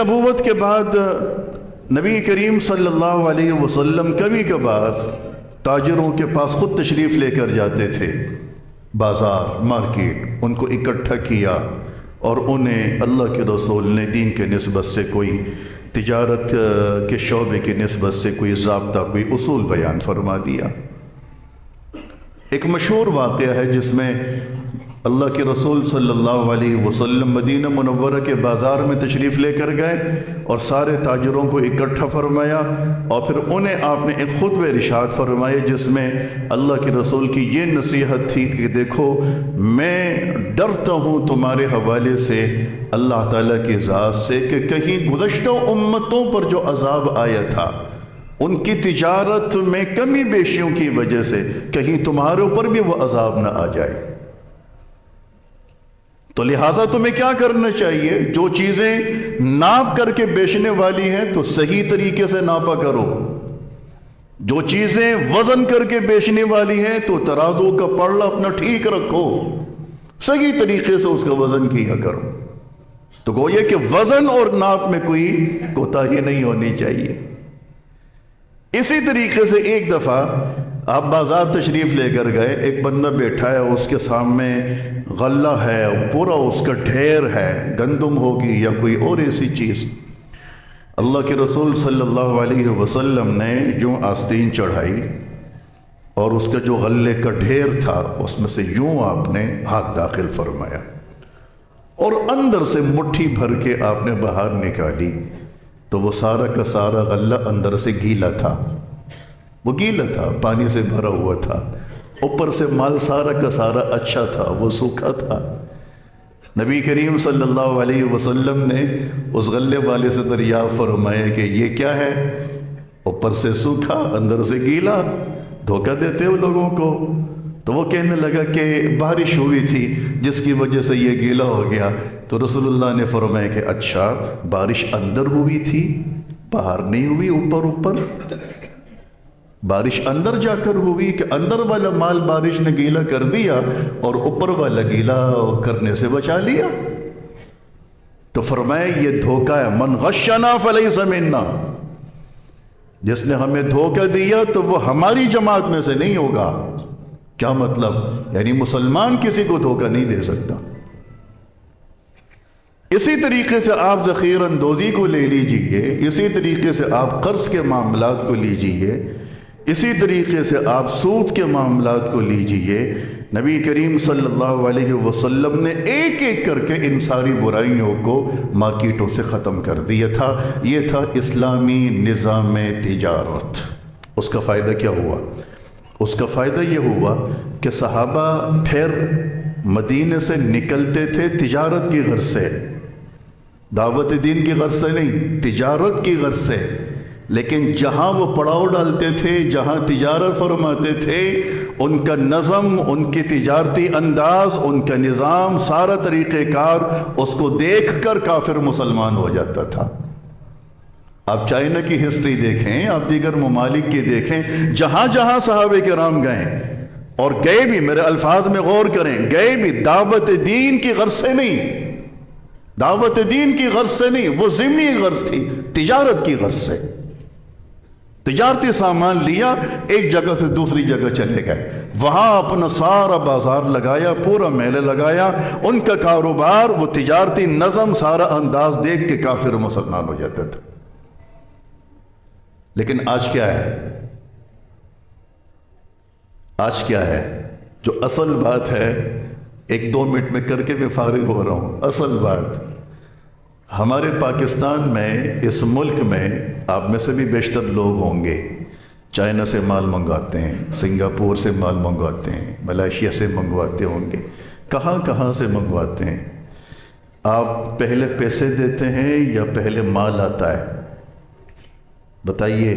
نبوت کے بعد نبی کریم صلی اللہ علیہ وسلم کبھی کبھار تاجروں کے پاس خود تشریف لے کر جاتے تھے، بازار مارکیٹ، ان کو اکٹھا کیا اور انہیں اللہ کے رسول نے دین کے نسبت سے کوئی تجارت کے شعبے کی نسبت سے کوئی ضابطہ، کوئی اصول بیان فرما دیا۔ ایک مشہور واقعہ ہے جس میں اللہ کے رسول صلی اللہ علیہ وسلم مدینہ منورہ کے بازار میں تشریف لے کر گئے اور سارے تاجروں کو اکٹھا فرمایا اور پھر انہیں آپ نے ایک خطبہ ارشاد فرمایا جس میں اللہ کے رسول کی یہ نصیحت تھی کہ دیکھو، میں ڈرتا ہوں تمہارے حوالے سے اللہ تعالیٰ کی ذات سے کہ کہیں گزشتہ امتوں پر جو عذاب آیا تھا ان کی تجارت میں کمی بیشیوں کی وجہ سے کہیں تمہارے اوپر بھی وہ عذاب نہ آ جائے۔ تو لہٰذا تمہیں کیا کرنا چاہیے؟ جو چیزیں ناپ کر کے بیچنے والی ہیں تو صحیح طریقے سے ناپا کرو، جو چیزیں وزن کر کے بیچنے والی ہیں تو ترازو کا پڑلا اپنا ٹھیک رکھو، صحیح طریقے سے اس کا وزن کیا کرو۔ تو گویا کہ وزن اور ناپ میں کوئی کوتاہی نہیں ہونی چاہیے۔ اسی طریقے سے ایک دفعہ آپ بازار تشریف لے کر گئے، ایک بندہ بیٹھا ہے، اس کے سامنے غلہ ہے، پورا اس کا ڈھیر ہے، گندم ہوگی یا کوئی اور ایسی چیز۔ اللہ کے رسول صلی اللہ علیہ وسلم نے یوں آستین چڑھائی اور اس کا جو غلے کا ڈھیر تھا اس میں سے یوں آپ نے ہاتھ داخل فرمایا اور اندر سے مٹھی بھر کے آپ نے باہر نکالی تو وہ سارا کا سارا غلہ اندر سے گیلا تھا، وہ گیلا تھا، پانی سے بھرا ہوا تھا، اوپر سے مال سارا کا سارا اچھا تھا، وہ سوکھا تھا۔ نبی کریم صلی اللہ علیہ وسلم نے اس غلے والے سے دریافت فرمایا کہ یہ کیا ہے؟ اوپر سے سوکھا اندر سے گیلا، دھوکہ دیتے ہو لوگوں کو۔ تو وہ کہنے لگا کہ بارش ہوئی تھی جس کی وجہ سے یہ گیلا ہو گیا۔ تو رسول اللہ نے فرمایا کہ اچھا، بارش اندر ہوئی تھی، باہر نہیں ہوئی، اوپر بارش اندر جا کر ہوئی کہ اندر والا مال بارش نے گیلا کر دیا اور اوپر والا گیلا کرنے سے بچا لیا۔ تو فرمایا یہ دھوکہ ہے، من غشنا فلیس منا، جس نے ہمیں دھوکہ دیا تو وہ ہماری جماعت میں سے نہیں ہوگا۔ کیا مطلب؟ یعنی مسلمان کسی کو دھوکہ نہیں دے سکتا۔ اسی طریقے سے آپ ذخیر اندوزی کو لے لیجئے، اسی طریقے سے آپ قرض کے معاملات کو لیجئے، اسی طریقے سے آپ سود کے معاملات کو لیجئے۔ نبی کریم صلی اللہ علیہ وسلم نے ایک ایک کر کے ان ساری برائیوں کو مارکیٹوں سے ختم کر دیا تھا۔ یہ تھا اسلامی نظام تجارت۔ اس کا فائدہ کیا ہوا؟ اس کا فائدہ یہ ہوا کہ صحابہ پھر مدینے سے نکلتے تھے تجارت کی غرض سے، دعوت دین کی غرض سے نہیں، تجارت کی غرض سے۔ لیکن جہاں وہ پڑاؤ ڈالتے تھے، جہاں تجارت فرماتے تھے، ان کا نظم، ان کی تجارتی انداز، ان کا نظام، سارا طریقہ کار، اس کو دیکھ کر کافر مسلمان ہو جاتا تھا۔ آپ چائنا کی ہسٹری دیکھیں، آپ دیگر ممالک کی دیکھیں، جہاں جہاں صحابہ کرام گئے اور گئے بھی، میرے الفاظ میں غور کریں، گئے بھی دعوت دین کی غرض سے نہیں، دعوت دین کی غرض سے نہیں، وہ ضمنی غرض تھی، تجارت کی غرض سے۔ تجارتی سامان لیا، ایک جگہ سے دوسری جگہ چلے گئے، وہاں اپنا سارا بازار لگایا، پورا میلہ لگایا، ان کا کاروبار، وہ تجارتی نظم، سارا انداز دیکھ کے کافر مسلمان ہو جاتا تھا۔ لیکن آج کیا ہے؟ آج کیا ہے؟ جو اصل بات ہے، ایک دو منٹ میں کر کے میں فارغ ہو رہا ہوں۔ اصل بات ہمارے پاکستان میں، اس ملک میں، آپ میں سے بھی بیشتر لوگ ہوں گے، چائنا سے مال منگواتے ہیں، سنگاپور سے مال منگواتے ہیں، ملائیشیا سے منگواتے ہوں گے، کہاں کہاں سے منگواتے ہیں۔ آپ پہلے پیسے دیتے ہیں یا پہلے مال آتا ہے؟ بتائیے،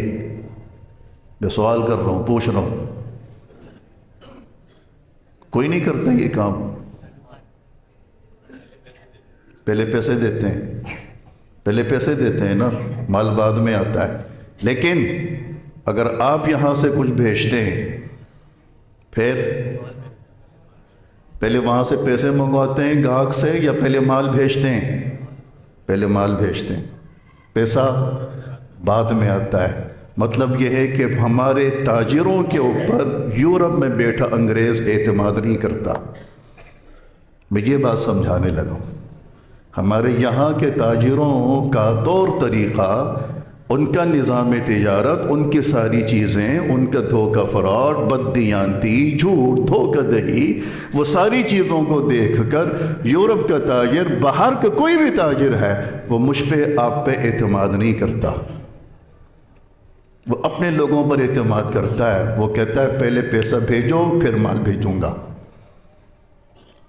میں سوال کر رہا ہوں، پوچھ رہا ہوں، کوئی نہیں کرتا یہ کام؟ پہلے پیسے دیتے ہیں، پہلے پیسے دیتے ہیں نا، مال بعد میں آتا ہے۔ لیکن اگر آپ یہاں سے کچھ بھیجتے ہیں، پھر پہلے وہاں سے پیسے منگواتے ہیں گاہک سے یا پہلے مال بھیجتے ہیں؟ پہلے مال بھیجتے ہیں۔ پیسہ بعد میں آتا ہے۔ مطلب یہ ہے کہ ہمارے تاجروں کے اوپر یورپ میں بیٹھا انگریز اعتماد نہیں کرتا۔ میں یہ بات سمجھانے لگا ہوں، ہمارے یہاں کے تاجروں کا طور طریقہ، ان کا نظام تجارت، ان کی ساری چیزیں، ان کا دھوکہ فراڈ، بددیانتی، جھوٹ، دھوکہ دہی، وہ ساری چیزوں کو دیکھ کر یورپ کا تاجر، باہر کا کوئی بھی تاجر ہے، وہ مجھ پہ آپ پہ اعتماد نہیں کرتا، وہ اپنے لوگوں پر اعتماد کرتا ہے۔ وہ کہتا ہے پہلے پیسہ بھیجو پھر مال بھیجوں گا۔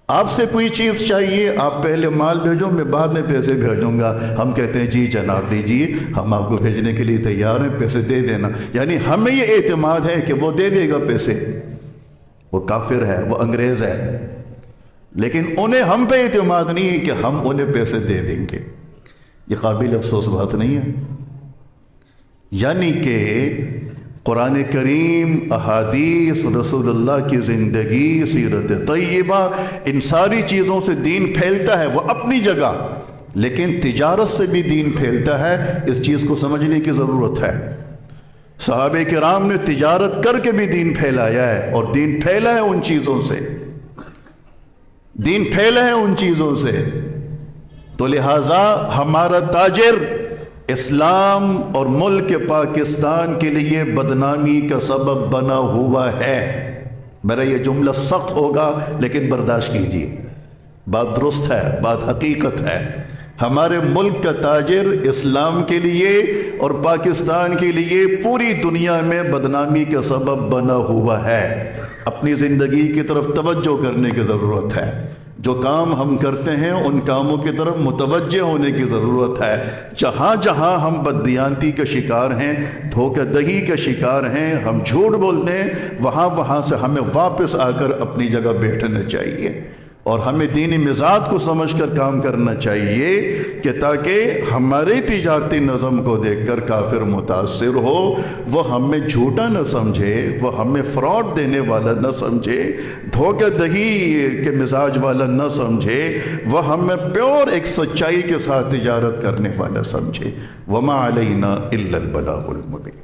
آپ سے کوئی چیز چاہیے، آپ پہلے مال بھیجو، میں بعد میں پیسے بھیجوں گا۔ ہم کہتے ہیں جی جناب لیجیے، ہم آپ کو بھیجنے کے لیے تیار ہیں، پیسے دے دینا۔ یعنی ہمیں یہ اعتماد ہے کہ وہ دے دے گا پیسے۔ وہ کافر ہے، وہ انگریز ہے، لیکن انہیں ہم پہ اعتماد نہیں ہے کہ ہم انہیں پیسے دے دیں گے۔ یہ قابل افسوس بات نہیں ہے؟ یعنی کہ قرآن کریم، احادیث، رسول اللہ کی زندگی، سیرت طیبہ، ان ساری چیزوں سے دین پھیلتا ہے، وہ اپنی جگہ، لیکن تجارت سے بھی دین پھیلتا ہے۔ اس چیز کو سمجھنے کی ضرورت ہے۔ صحابہ کرام نے تجارت کر کے بھی دین پھیلایا ہے، اور دین پھیلا ہے ان چیزوں سے، دین پھیلا ہے ان چیزوں سے۔ تو لہٰذا ہمارا تاجر اسلام اور ملک پاکستان کے لیے بدنامی کا سبب بنا ہوا ہے۔ میرا یہ جملہ سخت ہوگا لیکن برداشت کیجیے، بات درست ہے، بات حقیقت ہے۔ ہمارے ملک کا تاجر اسلام کے لیے اور پاکستان کے لیے پوری دنیا میں بدنامی کا سبب بنا ہوا ہے۔ اپنی زندگی کی طرف توجہ کرنے کی ضرورت ہے۔ جو کام ہم کرتے ہیں ان کاموں کی طرف متوجہ ہونے کی ضرورت ہے۔ جہاں جہاں ہم بددیانتی کا شکار ہیں، دھوکہ دہی کا شکار ہیں، ہم جھوٹ بولتے ہیں، وہاں سے ہمیں واپس آ کر اپنی جگہ بیٹھنا چاہیے، اور ہمیں دینی مزاج کو سمجھ کر کام کرنا چاہیے کہ تاکہ ہمارے تجارتی نظم کو دیکھ کر کافر متاثر ہو، وہ ہمیں جھوٹا نہ سمجھے، وہ ہمیں فراڈ دینے والا نہ سمجھے، دھوکہ دہی کے مزاج والا نہ سمجھے، وہ ہمیں پیور ایک سچائی کے ساتھ تجارت کرنے والا سمجھے۔ وَمَا عَلَيْنَا إِلَّا الْبَلَاغُ الْمُبِينُ۔